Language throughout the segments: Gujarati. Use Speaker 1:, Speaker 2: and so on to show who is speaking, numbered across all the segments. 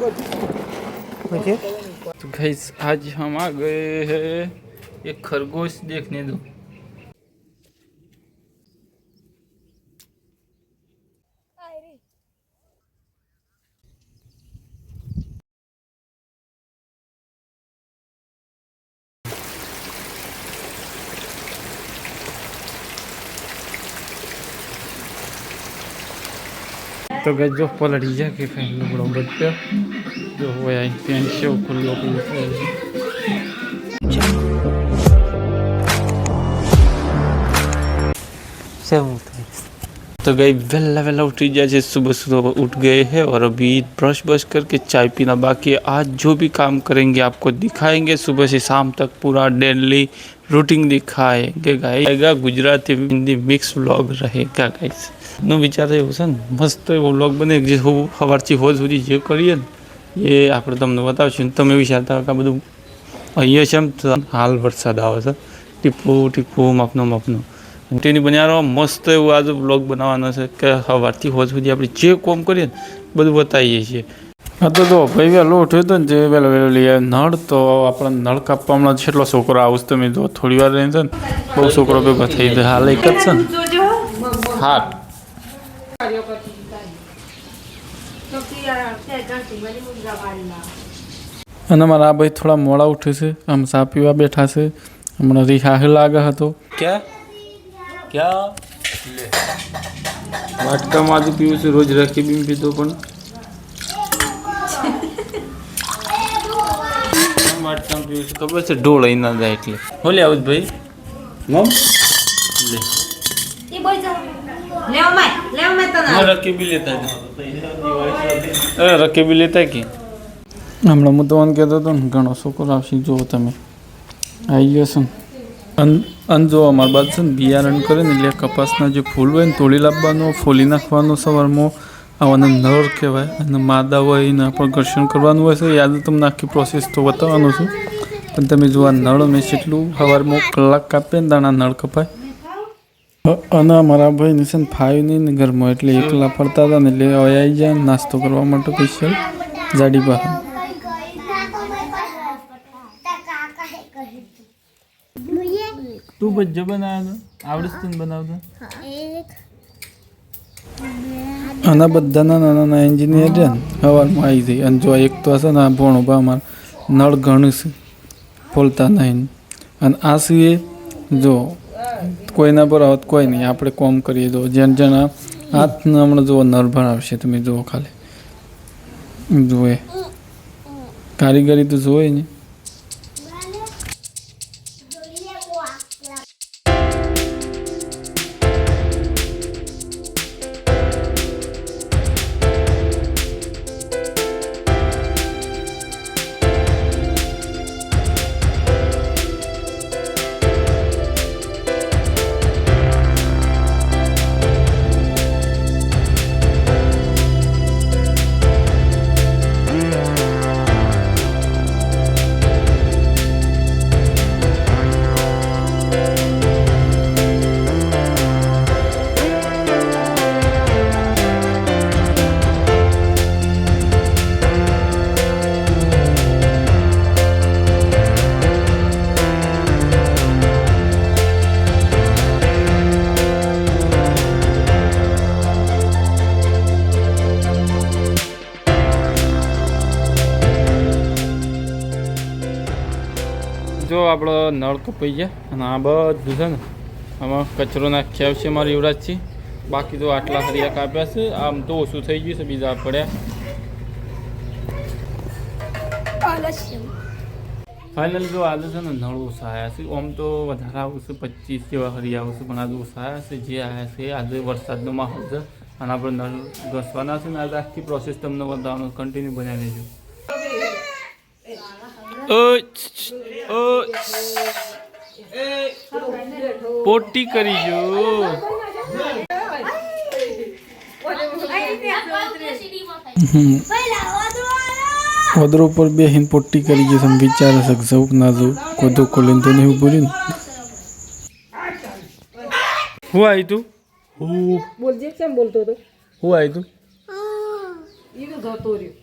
Speaker 1: तो गाइस आज हम आ गए हैं एक खरगोश देखने दो। तो गए जो पलड़ी जाके कहीं लुगड़ों बच्चा जो हुआ है पेंट से खुल्लो तो गई वेला वेला उठी जाए सुबह सुबह उठ गए हैं और अभी ब्रश ब्रश करके चाय पीना बाकी है। आज जो भी काम करेंगे आपको दिखाएंगे सुबह से शाम तक पूरा डेली रूटीन दिखाएंगे guys. Gujarati Hindi mix vlog रहेगा गाइस। નો વિચાર એવો છે ને મસ્ત એવો વ્લોગ બને જે સવારથી હોજ સુધી જે કરીએ ને એ આપણે તમને બતાવશું. તમે વિચારતા કે આ બધું અહીંયા છે એમ હાલ વરસાદ આવે છે ટીપું ટીપું માપનો માપનો તેની બન્યા મસ્ત એવું આજે વ્લોગ બનાવવાનો છે કે સવારથી હોજ સુધી આપણે જે કોમ કરીએ ને બધું બતાવીએ છીએ. હા તો જો ભાઈ વહેલો ઉઠ્યો હતો ને જે વહેલો વહેલો લઈએ નળ તો આપણે નળ કાપવા હમણાં જેટલો છોકરો આવું તમે જો થોડી વાર રહે છે ને બહુ છોકરો ભેગો થઈ જાય હાલ એક જ છે ને હા. અને મારા આ ભાઈ થોડા મોડા ઉઠે છે આમ ચા પીવા બેઠા છે હમણાં રીહાહ લાગે હતો ક્યાં ક્યાં વાટકામાં જ પીવું છે રોજ રાખી બી પીતો પણ વાટકામાં પીવું છે ખબર છે ઢોળ અહીં ના જાય એટલે બોલે આવું ભાઈ મમ લે રકેબી લેતા રકેબી લેતા કે હમણાં હું તો કહેતો હતો ને ઘણો છોકરો આવશે જુઓ તમે આવી ગયો છે ને અને જો અમારી બાદ છે ને બિયારણ કરે ને એટલે કપાસના જે ફૂલ હોય ને તોડી લાવવાનો ફોલી નાખવાનો સવારમાં આવાને નર કહેવાય અને માદા હોય એને આપણે ઘર્ષણ કરવાનું હોય છે યાદ તમને આખી પ્રોસેસ તો બતાવવાનું છું પણ તમે જો આ નળ મેં જેટલું સવારમાં કલાક કાપે ને દાણા નળ કપાય. અને મારા ભાઈને છે ને ફાવ્યું નહીં ને ઘરમાં એટલે એકલા ફરતા હતા ને એટલે હવે આવી જાય નાસ્તો કરવા માટે સ્પેશિયલ જાડી બહાર. તું ભજ્જો બનાવ્યો આવડે છે તને બનાવતો આના બધાના નાના નાના એન્જિનિયર છે ને સવારમાં આવી જાય અને જો એક તો હશે ને આ ભણો બા અમારે નળ ઘણું છે ફોલતા નહીં અને આ સિવાય જો કોઈના પર આવત કોઈ નહીં આપણે કોમ કરીએ તો જેન જેન હાથને હમણાં જુઓ નરભર આવશે તમે જુઓ ખાલી જુએ કારીગરી તો જોવે ને. જો આપણો નળ કપાઈ ગયા અને આ બધું છે ને આમાં કચરો નાખ્યા આવશે મારી યુવરાજથી બાકી તો આટલા હરિયા કાપ્યા છે આમ તો ઓછું થઈ ગયું છે બીજા પડ્યા. ફાઇનલ જો આજે છે ને નળ ઓછા આવ્યા છે આમ તો વધારે આવશે 25 જેવા હરિયા આવશે પણ આજે ઓછા આવ્યા છે જે આવ્યા છે આજે વરસાદનો માહોલ છે અને આપણે નળ ઘસવાના છે ને આજે આખી પ્રોસેસ તમને બતાવવાનું કન્ટિન્યુ બનાવી દેજો. પોટી કરી જો ઓદરો પર બેહીને પોટી કરી ગઈ તમે વિચાર શકશો ના જો કોદો કોલીને તો નહીં બોલ્યું હું આવી તું હું બોલજે કેમ બોલતો હતો હું આવી તું ઈ તો જતો રહ્યો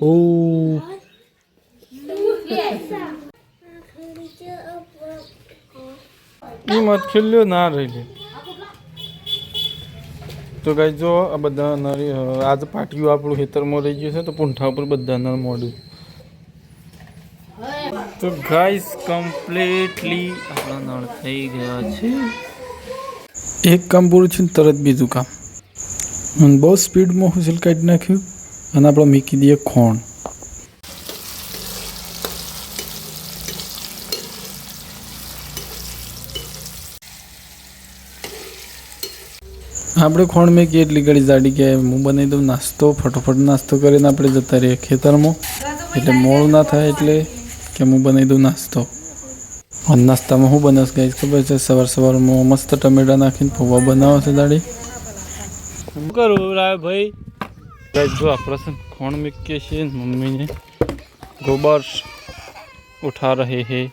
Speaker 1: ओ ये मत खेल लो ना रही तो गाइस जो आ बधा नरी आज पाटिયું આપણું ખેતરમાં રહી ગયું છે તો પૂંઠા ઉપર બધા નળ મોડું તો ગાઈસ કમ્પ્લીટલી આપણા નળ થઈ ગયા છે એક કામ પૂરું છે તરત બીજું કામ અને બહુ સ્પીડમાં હુસલ કાઢી નાખ્યું અને આપણે મૂકી દઈએ ખોણ આપણે ખોણ મેં કેટલી ઘડી જાડી કે હું બનાવી દઉં નાસ્તો ફટોફટ નાસ્તો કરીને આપણે જતા રહીએ ખેતરમાં એટલે મોડું ના થાય એટલે કે હું બનાવી દઉં નાસ્તો અને નાસ્તામાં હું બનાવીશ ગાઈસ ખબર છે સવારમાં મસ્ત ટમેટા નાખીને પૌવા બનાવો છે દાડી શું કરું રાય ભાઈ ગાઈસ જો આપણે છે ખોણ મૂકીએ છીએ મમ્મીને गोबर उठा रहे हैं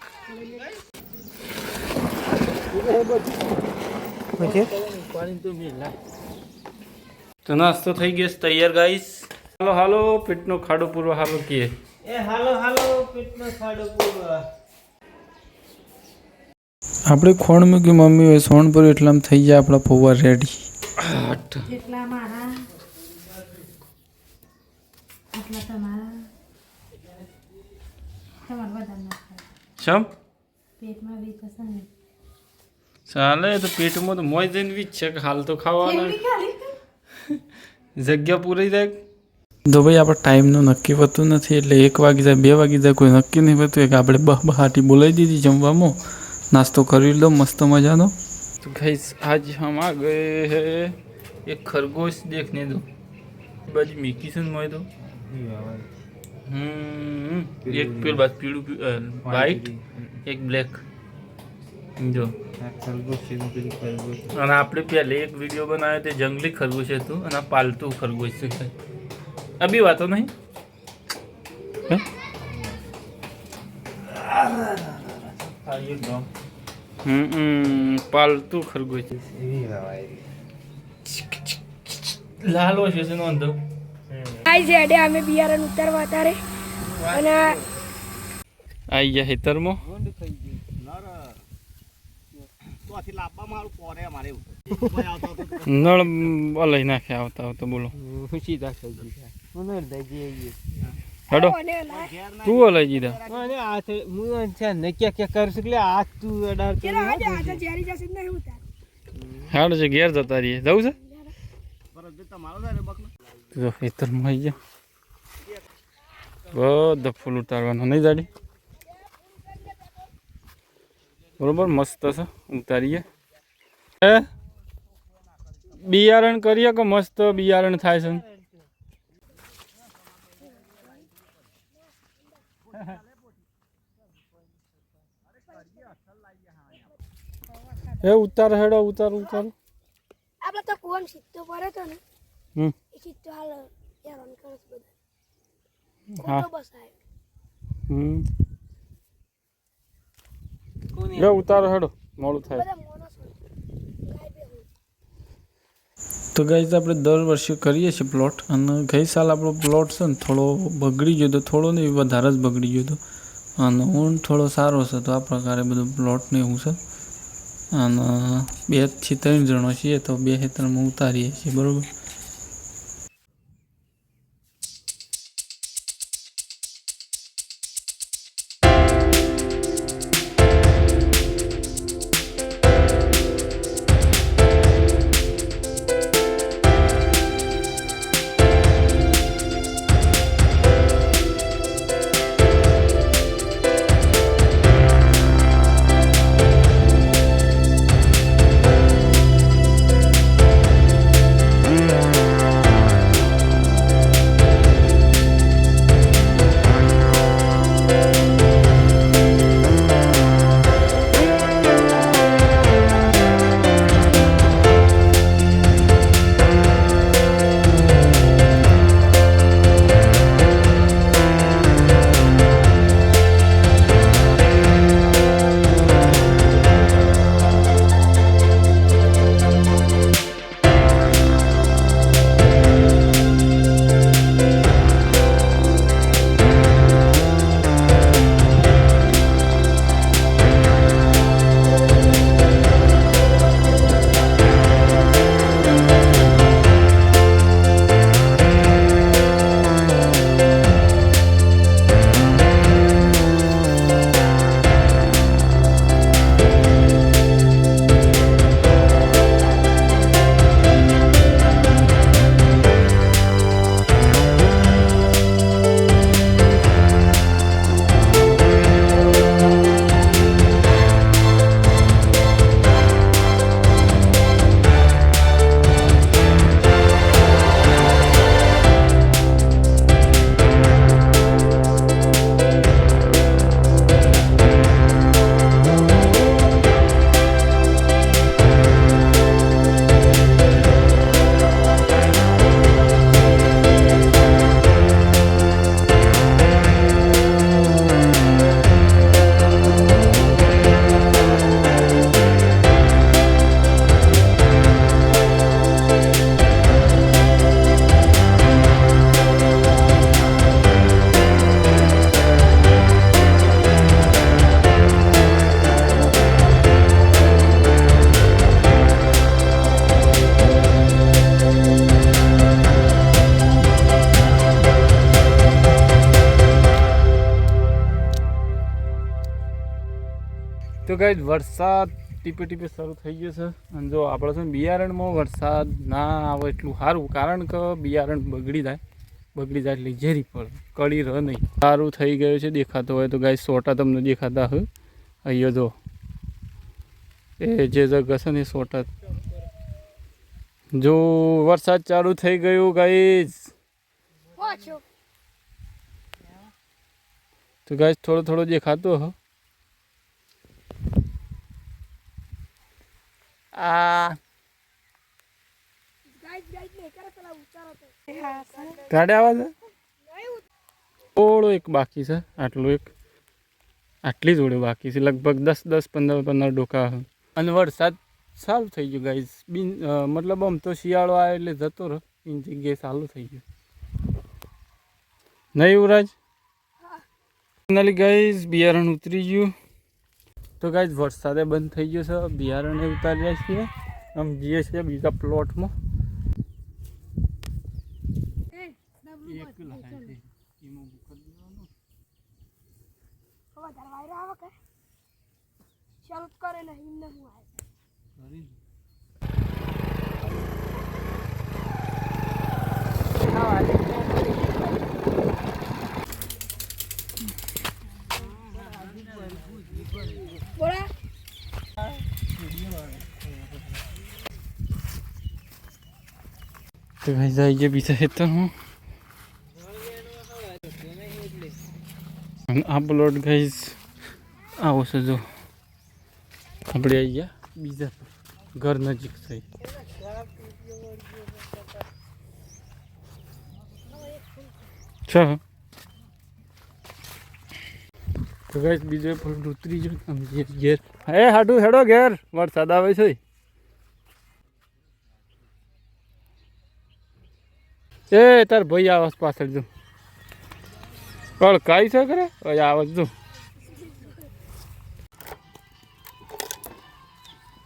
Speaker 1: तो नाश्तो થઈ ગયો તૈયાર ગાઈસ હાલો હાલો પેટનો ખાડો પૂરો હાલો કીએ એ હાલો હાલો પેટનો ખાડો પૂરો આપણે ખોણ મૂકી મમ્મી હોય સોણ પર એટલામ થઈ જાય આપણા પૌવા રેડી જેટલા મારા આટલા તમારા શમ પેટમાં બી પસંદ ચાલે તો પેટમાં તો મોય જઈને વીજ છે હાલ તો ખાવાના જગ્યા પૂરી જાય તો ભાઈ આપણે ટાઈમનું નક્કી હોતું નથી એટલે 1 વાગી જાય 2 વાગી જાય કોઈ નક્કી નહીં હોતું કે આપણે બહાટી બોલાવી દીધી જમવામાં नाश्तो कर लो मस्त मजा नो तो गाइस आज हम आ गए हैं एक खरगोश देखने दो बाजी मिकी सन मोय दो एक पेड़ बात पीड़ू वाइट एक ब्लैक जो खरगोश અને આપણે પહેલે એક વિડિયો બનાવ્યો તે જંગલી ખરગોશ હતું અને પાલતુ ખરગોશ છે અભી વાતો નહીં पालतू खरगोश लालो છે નો અંધો
Speaker 2: આઈ જેડે અમે બિયારણ ઉતારવા તારે અને
Speaker 1: આઈ ગયા હેતરમો
Speaker 3: તોથી લાપા મારું પોરે મારે
Speaker 1: નળ લઈ નાખે આવતા આવતા બોલો
Speaker 3: સીધા થઈ ગયા મને દઈ જઈએ
Speaker 1: હેડો તું લઈ જીધા
Speaker 3: મને આ હું છે ને કે કર શકલે આ તું અડાર
Speaker 2: કે આજે જેરી જશે નહીં ઉતાર
Speaker 1: હેડ છે ઘેર જતા રહીએ જવું છે
Speaker 3: બરજ તમારો છે બકનો
Speaker 1: તો હેતરમાં આવી ગયા બધા ફૂલ ઉતારવાનું નહીં જાડી બરોબર મસ્ત છે ઉતારીએ હે બિયારણ કરીએ કે મસ્ત બિયારણ થાય છે એ ઉતાર હેડો ઉતાર ઉતાર
Speaker 2: આપણે તો કોણ સીધો પડે તો ને એ સીધો હાલ યાર કરસ બધા
Speaker 1: હા
Speaker 2: બસ આય
Speaker 1: કોની એ ઉતાર હેડો મોડું થાય તો ગાઈસ આપણે દર વર્ષે કરીએ છીએ પ્લોટ અને ગઈ સાલ આપણો પ્લોટ છે ને થોડો બગડી ગયો તો થોડો નહીં વધારે જ બગડી ગયો તો અને ઊંડ થોડો સારો છે તો આ પ્રકારે બધું પ્લોટ ને એવું છે અને 2 થી 3 જણો છીએ તો 2 હેતરમાં ઉતારીએ છીએ બરોબર ગાઈસ વરસાદ ટીપે ટીપે શરૂ થઈ ગયો છે અને જો આપણે છે ને બિયારણમાં વરસાદ ના આવે એટલું સારું, કારણ કે બિયારણ બગડી જાય એટલે ઝેરી પડે, કળી રહે નહીં. સારું થઈ ગયું છે દેખાતો હોય તો ગાઈસ સોટા તમને દેખાતા હોય અહીંયા જો એ જે જગ્યા છે ને સોટા. જો વરસાદ ચાલુ થઈ ગયું ગાઈસ, તો ગાઈસ થોડો થોડો દેખાતો હ. આ ગાડે આવા છે થોડો એક બાકી છે, આટલું એક આટલી જોડે બાકી છે, લગભગ 10-15 ડોકા. અને વરસાદ સારું થઈ ગયું ગાઈસ, મતલબ આમ તો શિયાળો આવે એટલે જતો રહે, એની જગ્યાએ સારું થઈ ગયું નહીં યુવરાજ? ફાઇનલી ગાઈસ બિયારણ ઉતરી ગયું. તો ગાઈસ વરસાદે બંધ થઈ ગયો છે, બિયારણે ઉતાર્યા છીએ, આમ જઈએ છીએ બીજા પ્લોટમાં. તો ગાઈસ આવી ગયા બીજા ખેતરમાં. આ પ્લોટ ગાઈસ આવો છે, જો આપણે આવી ગયા બીજા ઘર નજીક થઈ. તો ગાઈસ બીજો પ્લોટ ઉતરી ગયો ઘેર. હે હાડું હેડો ઘેર, વરસાદ આવે છે. એ તાર ભાઈ આવાસ પાછળ જો કળકાઈ છે કરે આવાજ જો.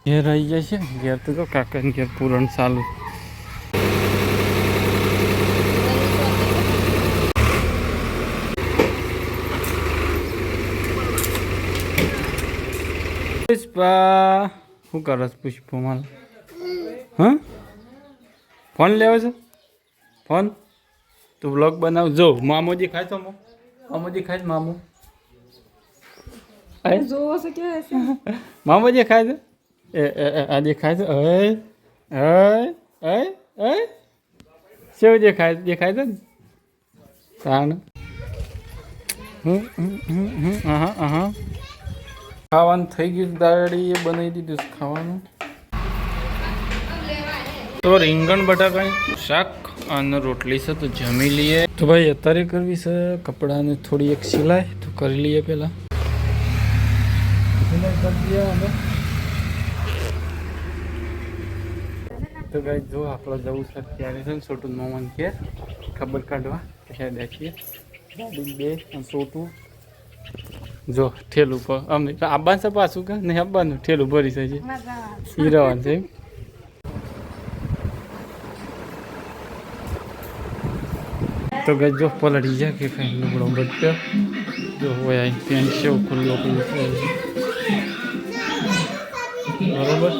Speaker 1: ઘેર આવી જાય છે, ઘેર તો કાકાને ઘેર પૂરણ ચાલુ. પુષ્પા શું કરસ? પુષ્પો માલ હા ફોન લેવો છે? ફોન તું વ્લોગ બનાવ. જો મામોજી ખાય તો મામોજી ખાય મામો મામોજી ખાય છે આ દેખાય છે. શું દેખાય છે ને તાણ. ખાવાનું થઈ ગયું, દાળી એ બનાવી દીધું ખાવાનું. તો રીંગણ બટાકાનું શાક અને રોટલી છે, તો જમી લઈએ. તો ભાઈ અત્યારે કરવી છે કપડાને થોડી એક સિલાઈ, તો કરી લઈએ પહેલાં. સિલાઈ કરી દઈએ અમે. તો ભાઈ જો આપણે જવું છે ત્યારે છે ને છોટું મામાને ઘેર ખબર કાઢવા ત્યાં બેસીએ. ગાડી 2 અને છોટું જો ઠેલું પર અમને આવવાનું છે પાછું કે નહીં આવવાનું? ઠેલું ભરી છે હીરાવાનું છે. તો ગઈ જો પલળી જાય કે કઈ લુગડો બચ્યો જો હોય અહીં પેન્ટ છે ખુલ્લો બરોબર.